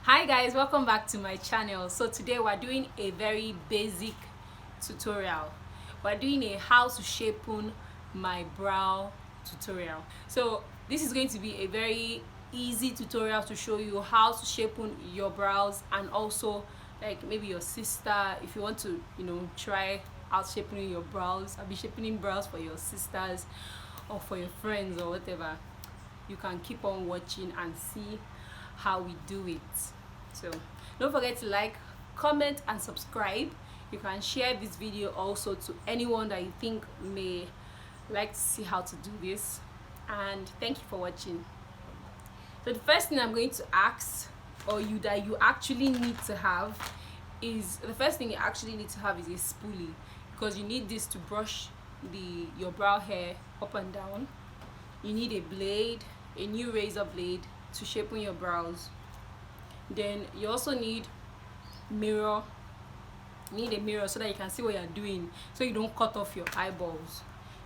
Hi guys, welcome back to my channel. So today we're doing a very basic tutorial. We're doing a how to shapen my brow tutorial. So this is going to be a very easy tutorial to show you how to shapen your brows, and also like maybe your sister, if you want to try out shaping your brows. I'll be shaping brows for your sisters or for your friends or whatever. You can keep on watching and see how we do it. So don't forget to like, comment and subscribe. You can share this video also to anyone that you think may like to see how to do this. And thank you for watching. So the first thing I'm going to ask, or you actually need to have, is a spoolie, because you need this to brush your brow hair up and down. You need a blade, a new razor blade to shapen your brows. Then you also need mirror. You need a mirror so that you can see what you're doing, so you don't cut off your eyeballs.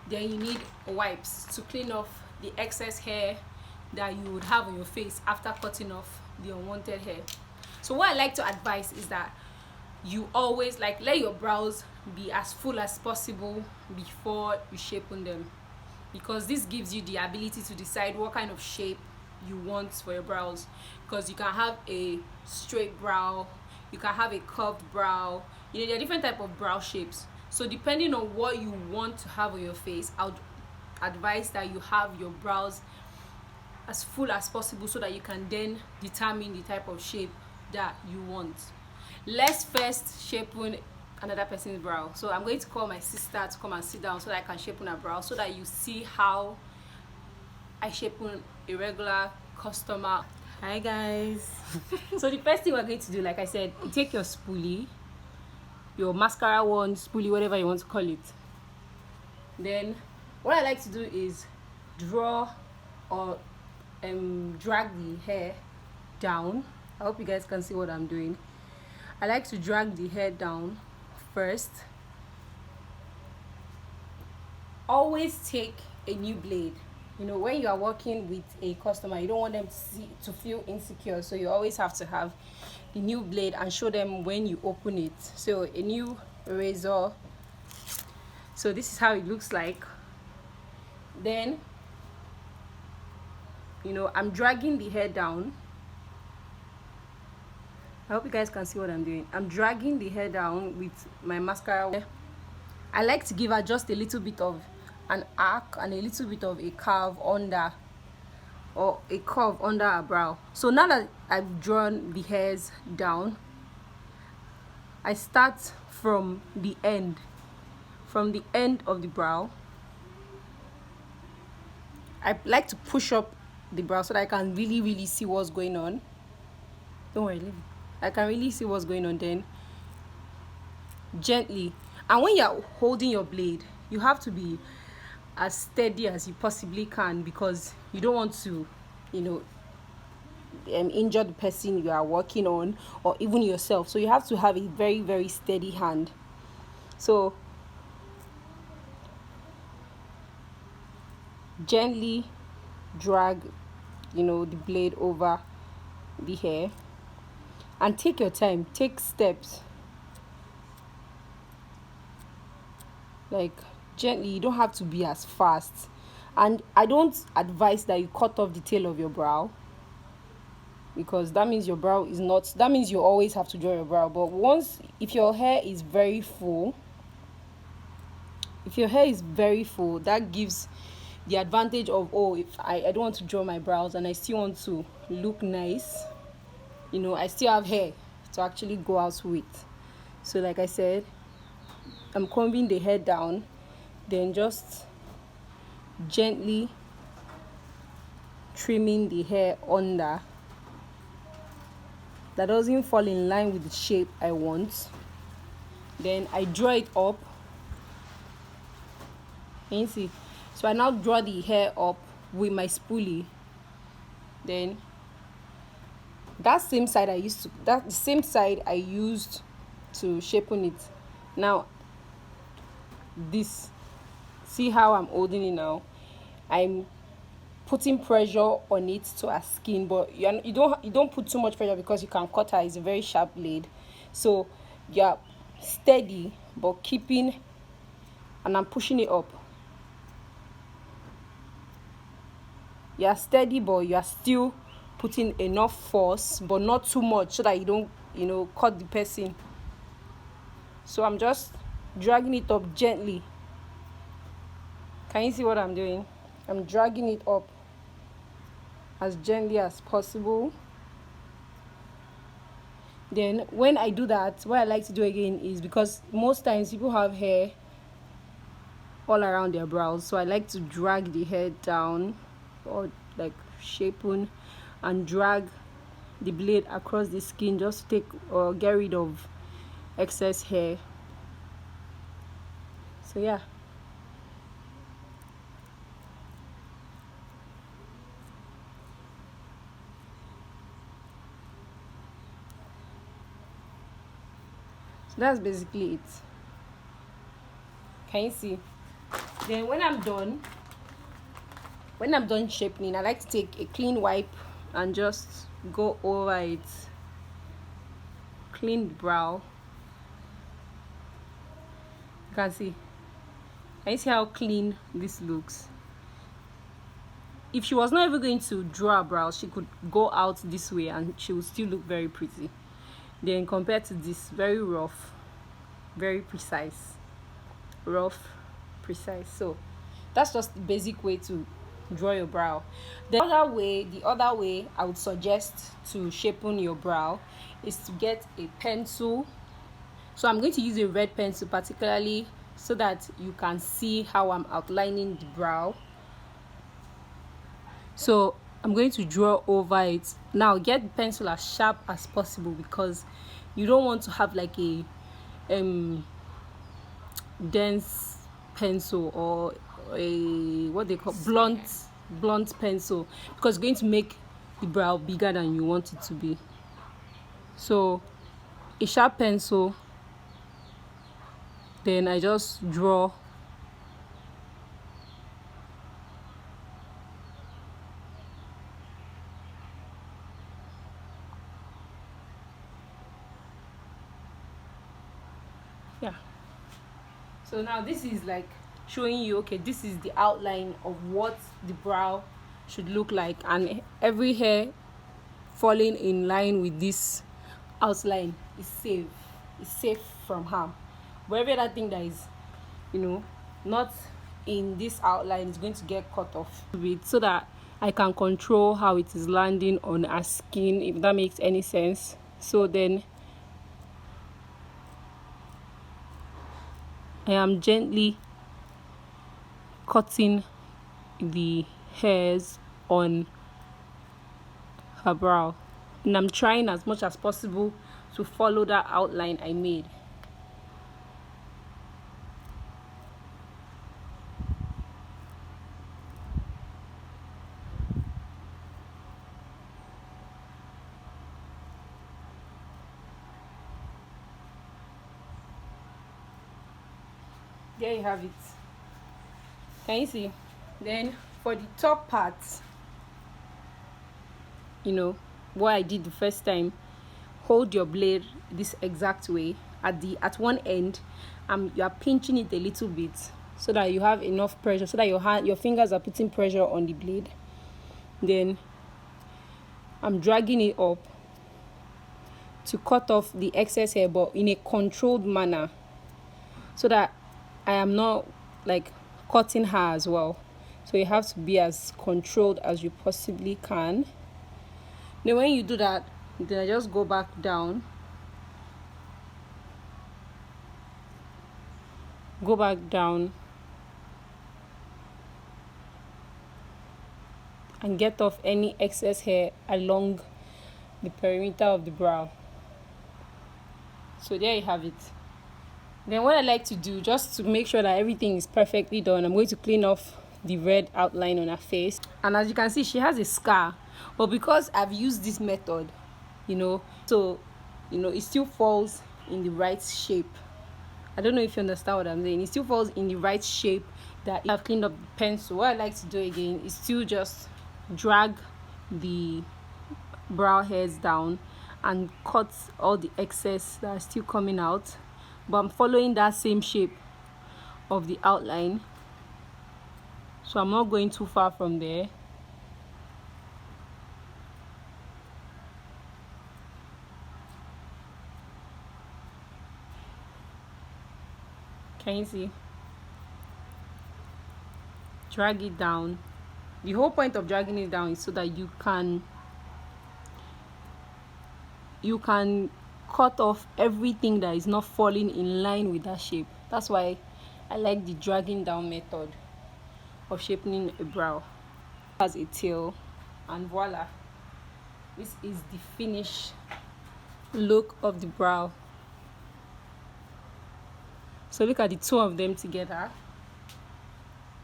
Then you need wipes to clean off the excess hair that you would have on your face after cutting off the unwanted hair. So what I like to advise is that you always let your brows be as full as possible before you shapen them, because this gives you the ability to decide what kind of shape you want for your brows. Because you can have a straight brow, you can have a curved brow, there are different type of brow shapes. So depending on what you want to have on your face, I would advise that you have your brows as full as possible, so that you can then determine the type of shape that you want. Let's first shapen another person's brow. So I'm going to call my sister to come and sit down so that I can shapen her brow, so that you see how I shapen a regular customer. Hi guys. So the first thing we're going to do, like I said, you take your spoolie, your mascara wand, spoolie, whatever you want to call it. Then what I like to do is draw or drag the hair down. I hope you guys can see what I'm doing. I like to drag the hair down first. Always take a new blade. When you are working with a customer, you don't want them to feel insecure, so you always have to have the new blade and show them when you open it. So a new razor. So this is how it looks like. Then I'm dragging the hair down. I hope you guys can see what I'm doing. I'm dragging the hair down with my mascara. I like to give her just a little bit of an arc and a little bit of a curve under her brow. So now that I've drawn the hairs down, I start from the end of the brow. I like to push up the brow so that I can really see what's going on. Don't worry, leave it. I can really see what's going on. Then gently, and when you're holding your blade, you have to be as steady as you possibly can, because you don't want to injure the person you are working on, or even yourself. So you have to have a very steady hand. So gently drag the blade over the hair, and take your time, take steps, like gently. You don't have to be as fast. And I don't advise that you cut off the tail of your brow, because that means your brow is not, that means you always have to draw your brow. But if your hair is very full, that gives the advantage of, if I don't want to draw my brows and I still want to look nice, I still have hair to actually go out with. So like I said, I'm combing the hair down, then just gently trimming the hair under, that doesn't fall in line with the shape I want. Then I draw it up. Can you see? So I now draw the hair up with my spoolie. Then the same side I used to shapen it. Now see how I'm holding it now. I'm putting pressure on it to her skin, but you don't put too much pressure because you can cut her. It's a very sharp blade, so you're steady but keeping, and I'm pushing it up. You're steady but you're still putting enough force, but not too much so that you don't cut the person. So I'm just dragging it up gently. Can you see what I'm doing? I'm dragging it up as gently as possible. Then when I do that, what I like to do again is, because most times people have hair all around their brows, so I like to drag the hair down, or like Shapen, and drag the blade across the skin just to take or get rid of excess hair. So yeah. So that's basically it. Can you see? Then when I'm done shaping, I like to take a clean wipe and just go over it. Clean the brow. You can see. Can you see how clean this looks? If she was not ever going to draw a brow, she could go out this way and she would still look very pretty. Then compared to this, very rough, very precise. Rough, precise. So that's just the basic way to draw your brow. The other way I would suggest to shapen your brow is to get a pencil. So I'm going to use a red pencil particularly so that you can see how I'm outlining the brow. So I'm going to draw over it. Now get the pencil as sharp as possible, because you don't want to have like a dense pencil or a what they call blunt pencil, because it's going to make the brow bigger than you want it to be. So a sharp pencil, then I just draw yeah. So now this is like showing you, okay, this is the outline of what the brow should look like, and every hair falling in line with this outline is safe from harm. Wherever that thing that is not in this outline is going to get cut off a bit, so that I can control how it is landing on our skin, if that makes any sense. So then I am gently cutting the hairs on her brow, and I'm trying as much as possible to follow that outline I made. There you have it. Can you see? Then for the top part, what I did the first time, hold your blade this exact way at one end, you are pinching it a little bit so that you have enough pressure, so that your fingers are putting pressure on the blade. Then I'm dragging it up to cut off the excess hair, but in a controlled manner, so that I am not like cutting her as well. So you have to be as controlled as you possibly can. Then when you do that, then I just go back down, and get off any excess hair along the perimeter of the brow. So there you have it. Then what I like to do, just to make sure that everything is perfectly done, I'm going to clean off the red outline on her face. And as you can see, she has a scar, but because I've used this method, so it still falls in the right shape. I don't know if you understand what I'm saying. It still falls in the right shape that I've cleaned up the pencil. What I like to do again is still just drag the brow hairs down and cut all the excess that are still coming out, but I'm following that same shape of the outline, so I'm not going too far from there. Can you see? Drag it down. The whole point of dragging it down is so that you can cut off everything that is not falling in line with that shape. That's why I like the dragging down method of shaping a brow. Has a tail, and voila, this is the finished look of the brow. So look at the two of them together.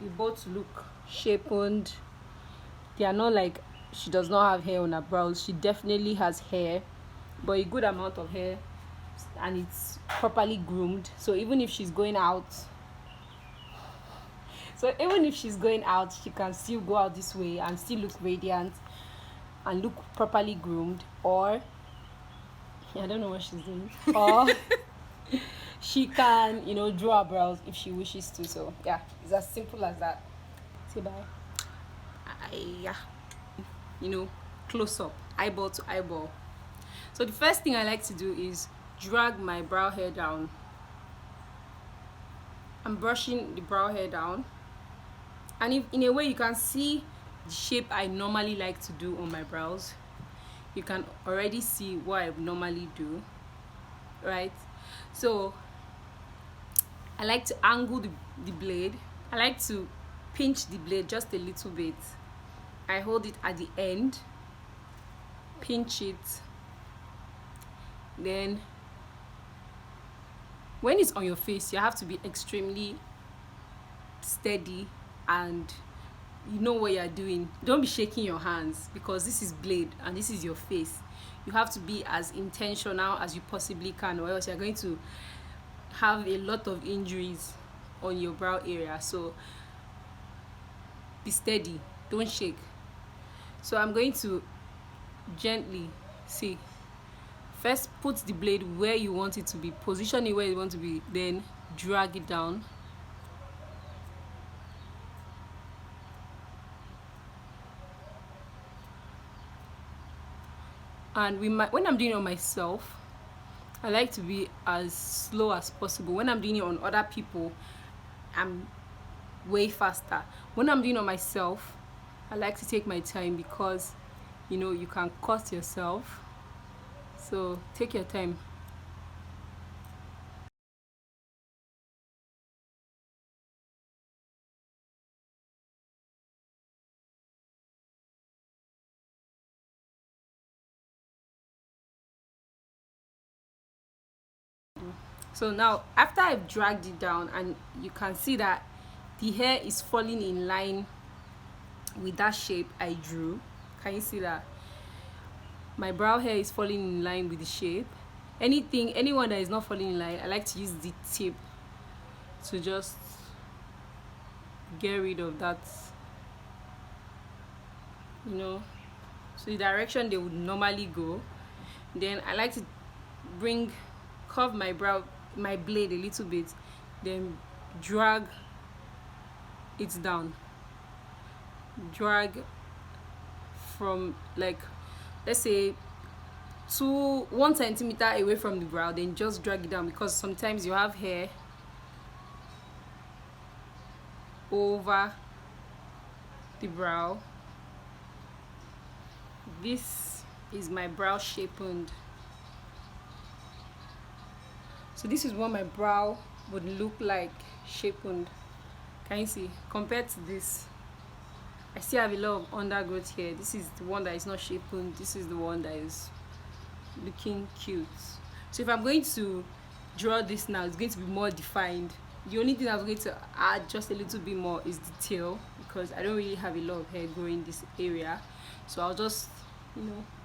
They both look shapened. They are not like she does not have hair on her brows. She definitely has hair, but a good amount of hair, and it's properly groomed. So even if she's going out, she can still go out this way and still look radiant and look properly groomed. Or I don't know what she's doing. Or she can, draw her brows if she wishes to. So yeah, it's as simple as that. Say bye. Yeah, close up, eyeball to eyeball. So the first thing I like to do is drag my brow hair down. I'm brushing the brow hair down, and if in a way you can see the shape I normally like to do on my brows. You can already see what I normally do, right? So I like to angle the blade. I like to pinch the blade just a little bit. I hold it at the end, pinch it, then when it's on your face, you have to be extremely steady and you know what you're doing. Don't be shaking your hands, because this is blade and this is your face. You have to be as intentional as you possibly can, or else you're going to have a lot of injuries on your brow area. So be steady, don't shake. So I'm going to gently first put the blade where you want it to be, position it where you want to be, then drag it down. And when I'm doing it on myself, I like to be as slow as possible. When I'm doing it on other people, I'm way faster. When I'm doing it on myself, I like to take my time, because you can cut yourself. So take your time. So now, after I've dragged it down, and you can see that the hair is falling in line with that shape I drew. Can you see that? My brow hair is falling in line with the shape. Anyone that is not falling in line, I like to use the tip to just get rid of that, so the direction they would normally go. Then I like to curve my blade a little bit, then drag it down. Drag from, like, let's say 1 centimeter away from the brow, then just drag it down, because sometimes you have hair over the brow. This is my brow shapened. So this is what my brow would look like shapened. Can you see? Compared to this, I still have a lot of undergrowth here. This is the one that is not shapened. This is the one that is looking cute. So if I'm going to draw this now, it's going to be more defined. The only thing I'm going to add just a little bit more is the tail, because I don't really have a lot of hair growing this area. So I'll just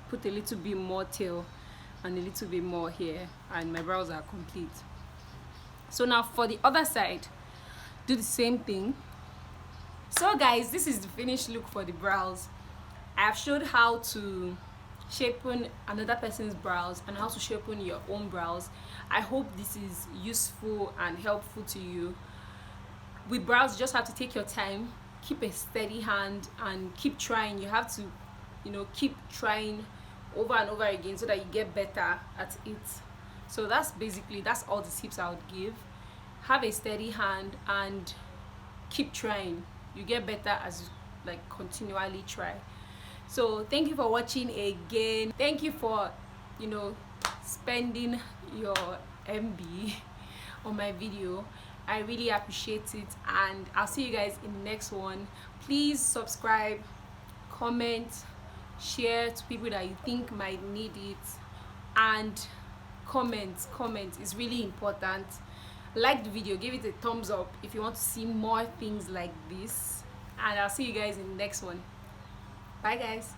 put a little bit more tail and a little bit more hair, and my brows are complete. So now for the other side, do the same thing. So guys, this is the finished look for the brows. I have showed how to shapen another person's brows and how to shapen your own brows. I hope this is useful and helpful to you. With brows, you just have to take your time, keep a steady hand, and keep trying. You have to, keep trying over and over again so that you get better at it. So that's all the tips I would give. Have a steady hand and keep trying. You get better as you continually try. So thank you for watching again. Thank you for spending your MB on my video. I really appreciate it, and I'll see you guys in the next one. Please subscribe, comment, share to people that you think might need it, and comment. It's really important. Like the video, give it a thumbs up if you want to see more things like this, and I'll see you guys in the next one. Bye guys.